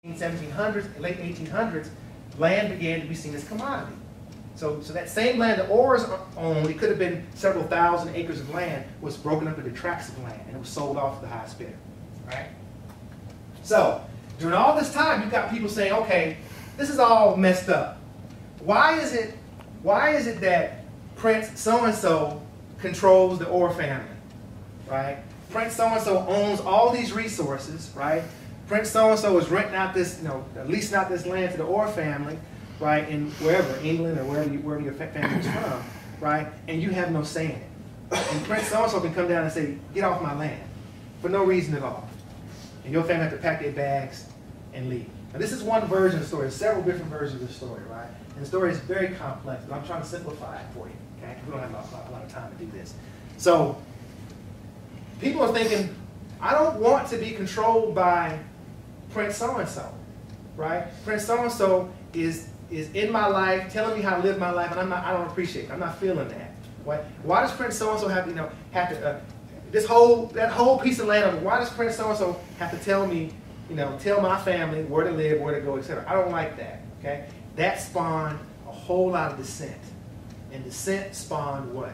1700s, late 1800s, land began to be seen as commodity. So that same land that Orrs owned, it could have been several thousand acres of land, was broken up into tracts of land, and it was sold off to the highest bidder, right? So during all this time, you've got people saying, okay, this is all messed up. Why is it that Prince so-and-so controls the Orr family, right? Prince so-and-so owns all these resources, right? Prince so-and-so is renting out this, leasing out this land to the Orr family, right, in wherever, England or wherever your family is from, right, and you have no say in it. And Prince so-and-so can come down and say, get off my land, for no reason at all. And your family have to pack their bags and leave. Now this is one version of the story. There's several different versions of the story, right? And the story is very complex, but I'm trying to simplify it for you, okay? We don't have a lot of time to do this. So people are thinking, I don't want to be controlled by Prince so-and-so, right? Prince so-and-so is in my life, telling me how to live my life, and I don't appreciate it. I'm not feeling that. Why does Prince so-and-so have to, that whole piece of land, why does Prince so-and-so have to tell me, tell my family where to live, where to go, etc.? I don't like that, okay? That spawned a whole lot of dissent. And dissent spawned what?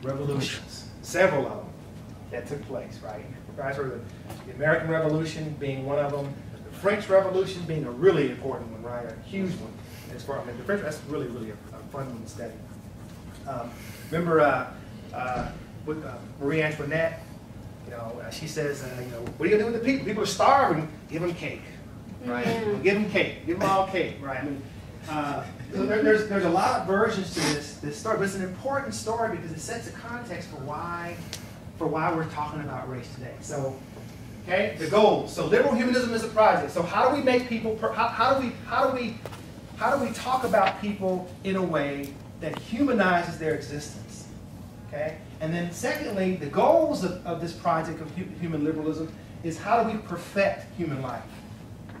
Revolutions. Several of them that took place, right? Guys heard of the American Revolution being one of them, the French Revolution being a really important one, right? A huge one. As far the French, that's really, really a fun one to study. Remember with Marie Antoinette, she says, what are you gonna do with the people? People are starving. Give them cake, right? Yeah. Give them cake. Give them all cake, right? I mean, so there's a lot of versions to this story, but it's an important story because it sets a context for why we're talking about race today. So, okay, the goals. So liberal humanism is a project. So how do we make people? How do we talk about people in a way that humanizes their existence? Okay, and then secondly, the goals of this project of human liberalism is how do we perfect human life?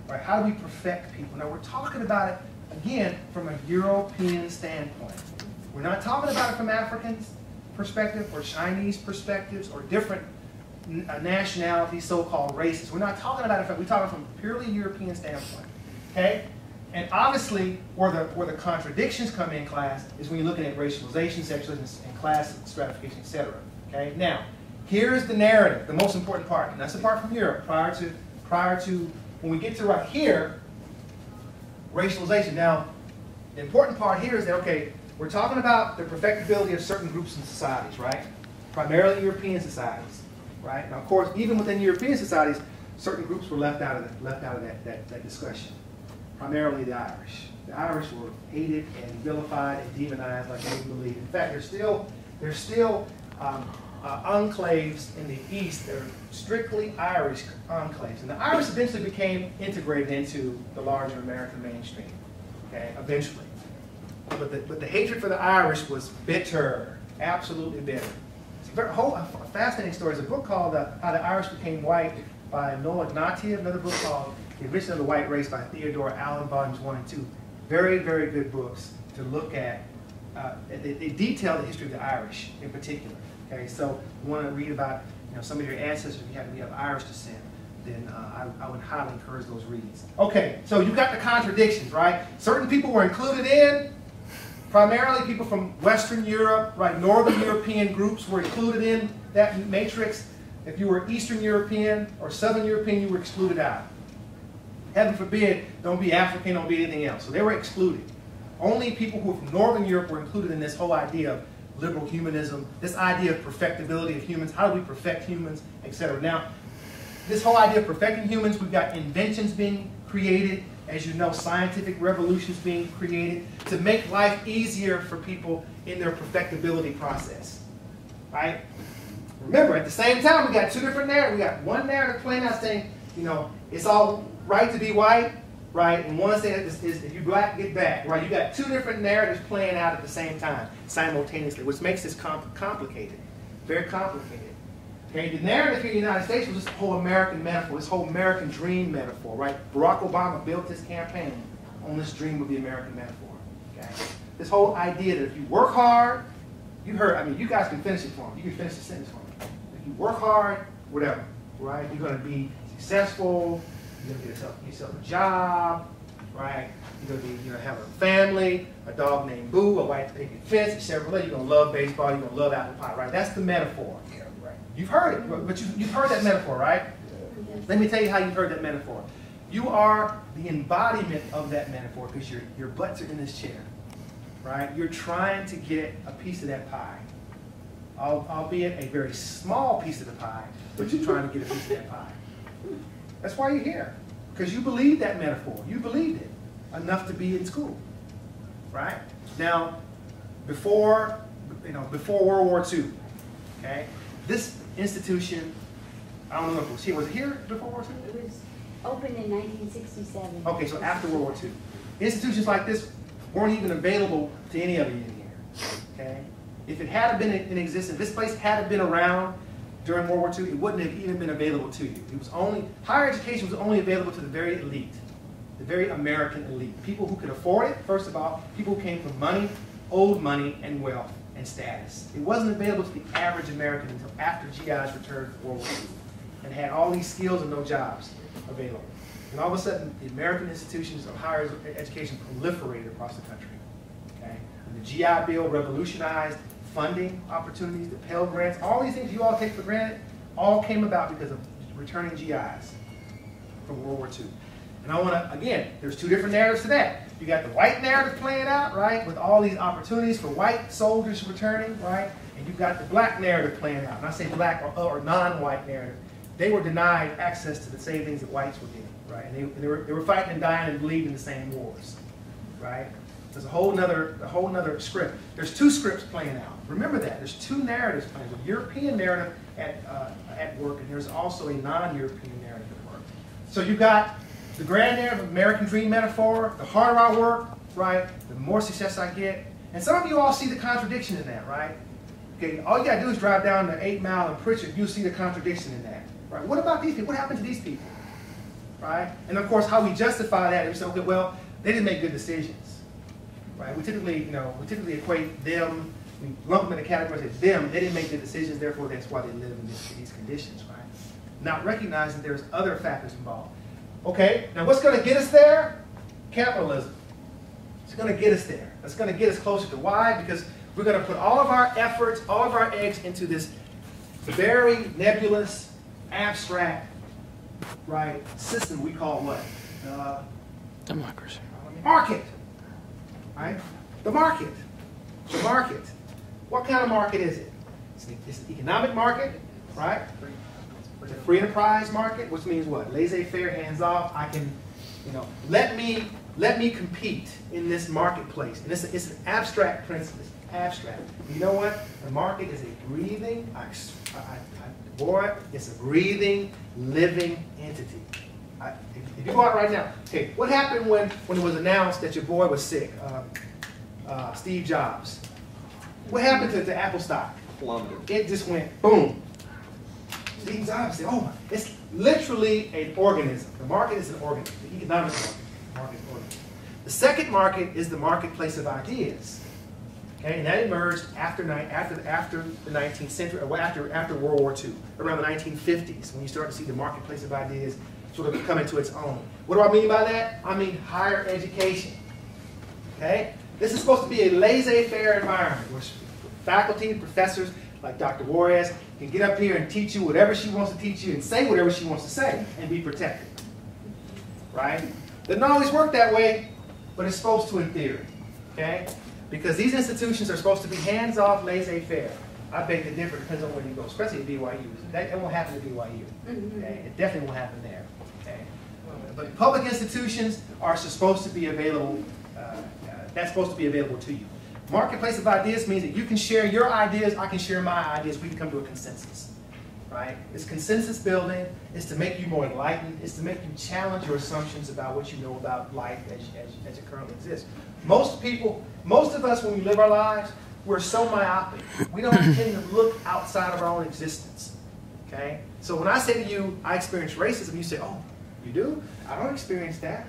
Right? How do we perfect people? Now we're talking about it again from a European standpoint. We're not talking about it from Africans' perspective or Chinese perspectives or different nationalities, so-called races. We're not talking about it we're talking from a purely European standpoint. Okay? And obviously, where the contradictions come in class is when you're looking at racialization, sexualization, and class stratification, etc. Okay? Now, here's the narrative, the most important part. And that's the part from Europe prior to when we get to right here, racialization. Now, the important part here is that, okay, we're talking about the perfectibility of certain groups and societies, right? Primarily European societies, right? Now, of course, even within European societies, certain groups were left out of that discussion. Primarily the Irish. The Irish were hated and vilified and demonized like they believe. In fact, there's still enclaves in the East that are strictly Irish enclaves. And the Irish eventually became integrated into the larger American mainstream, okay, eventually. But the hatred for the Irish was bitter, absolutely bitter. It's a fascinating story. There's a book called How the Irish Became White by Noah Ignatieff, another book called The Invention of the White Race by Theodore Allen, volumes 1 and 2. Very, very good books to look at. They detail the history of the Irish in particular. Okay, so if you want to read about some of your ancestors, if you happen to be of Irish descent, then I would highly encourage those reads. Okay, so you got the contradictions, right? Certain people were included in, primarily people from Western Europe, right? Northern European groups were included in that matrix. If you were Eastern European or Southern European, you were excluded out. Heaven forbid, don't be African, don't be anything else. So they were excluded. Only people who were from Northern Europe were included in this whole idea of liberal humanism, this idea of perfectibility of humans, how do we perfect humans, etc. Now, this whole idea of perfecting humans, we've got inventions being created, as you know, scientific revolutions being created to make life easier for people in their perfectibility process, right? Remember, at the same time, we got two different narratives. We got one narrative playing out saying, it's all right to be white, right? And one saying is if you're black, get back, right? You got two different narratives playing out at the same time, simultaneously, which makes this complicated, very complicated. Okay, the narrative here in the United States was this whole American metaphor, this whole American dream metaphor, right? Barack Obama built his campaign on this dream of the American metaphor, okay? This whole idea that if you work hard, you guys can finish it for me. You can finish the sentence for me. If you work hard, whatever, right? You're going to be successful, You're gonna get yourself a job, right? You're gonna have a family, a dog named Boo, a white picket fence, a Chevrolet. You're gonna love baseball. You're gonna love apple pie, right? That's the metaphor. Right? You've heard it, but you've heard that metaphor, right? Yes. Let me tell you how you've heard that metaphor. You are the embodiment of that metaphor because your butts are in this chair, right? You're trying to get a piece of that pie, albeit a very small piece of the pie, but you're trying to get a piece of that pie. That's why you're here, because you believe that metaphor. You believed it enough to be in school, right? Now, before World War II, okay, this institution, I don't know if it was here. Was it here before World War II? It was opened in 1967. Okay, so after World War II. Institutions like this weren't even available to any of you in here, okay? If it had been in existence, this place had been around during World War II, it wouldn't have even been available to you. It was only, higher education was only available to the very elite, the very American elite. People who could afford it, first of all, people who came from money, old money, and wealth, and status. It wasn't available to the average American until after GIs returned from World War II and had all these skills and no jobs available. And all of a sudden, the American institutions of higher education proliferated across the country. Okay? And the GI Bill revolutionized funding opportunities, the Pell Grants, all these things you all take for granted, all came about because of returning GIs from World War II. And I want to, again, there's two different narratives to that. You got the white narrative playing out, right, with all these opportunities for white soldiers returning, right, and you've got the black narrative playing out. And I say black or non-white narrative. They were denied access to the same things that whites were getting, right, and they were fighting and dying and bleeding in the same wars, right. There's a whole nother script. There's two scripts playing out. Remember that. There's two narratives playing. The European narrative at work, and there's also a non-European narrative at work. So you've got the grand narrative, American dream metaphor, the harder I work, right, the more success I get. And some of you all see the contradiction in that, right? Okay, all you got to do is drive down the 8 Mile in Pritchard, you'll see the contradiction in that, right? What about these people? What happened to these people, right? And of course, how we justify that is, okay, well, they didn't make good decisions. Right? We typically equate them, we lump them in the category as them, they didn't make the decisions, therefore that's why they live in these conditions, right? Not recognizing there's other factors involved. Okay, now what's going to get us there? Capitalism. It's going to get us there. It's going to get us closer to why? Because we're going to put all of our efforts, all of our eggs into this very nebulous, abstract, right, system we call what? Democracy. Market. Right? The market. The market. What kind of market is it? It's an economic market, right? It's a free enterprise market, which means what? Laissez-faire, hands off. I can, let me compete in this marketplace. And it's an abstract principle. It's abstract. You know what? The market is a breathing, it's a breathing, living entity. If you go out right now, okay, what happened when it was announced that your boy was sick, Steve Jobs? What happened to Apple stock? Plummeted. It just went boom. Steve Jobs said, oh, it's literally an organism. The market is an organism, the economic market. The market is an organism. The second market is the marketplace of ideas. Okay, and that emerged after the 19th century, or after World War II, around the 1950s, when you start to see the marketplace of ideas sort of come into its own. What do I mean by that? I mean higher education. Okay? This is supposed to be a laissez-faire environment where faculty, professors like Dr. Juarez can get up here and teach you whatever she wants to teach you and say whatever she wants to say and be protected. Right? Doesn't always work that way, but it's supposed to in theory. Okay? Because these institutions are supposed to be hands-off, laissez-faire. I beg to differ, depends on where you go, especially at BYU. That won't happen at BYU. Okay? It definitely won't happen there. Okay? But public institutions are supposed to be available, that's supposed to be available to you. Marketplace of ideas means that you can share your ideas, I can share my ideas, we can come to a consensus. Right? It's consensus building, it's to make you more enlightened, it's to make you challenge your assumptions about what you know about life as it currently exists. Most of us, when we live our lives, we're so myopic. We don't tend to look outside of our own existence. Okay? So when I say to you, I experience racism, you say, oh, you do? I don't experience that.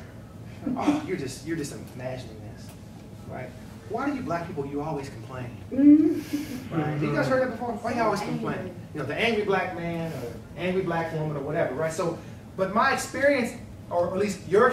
Oh, you're just imagining this. Right? Why do you black people, you always complain? Right? Have you guys heard that before? Why do you always complain? The angry black man or angry black woman or whatever, right? So, but my experience or at least your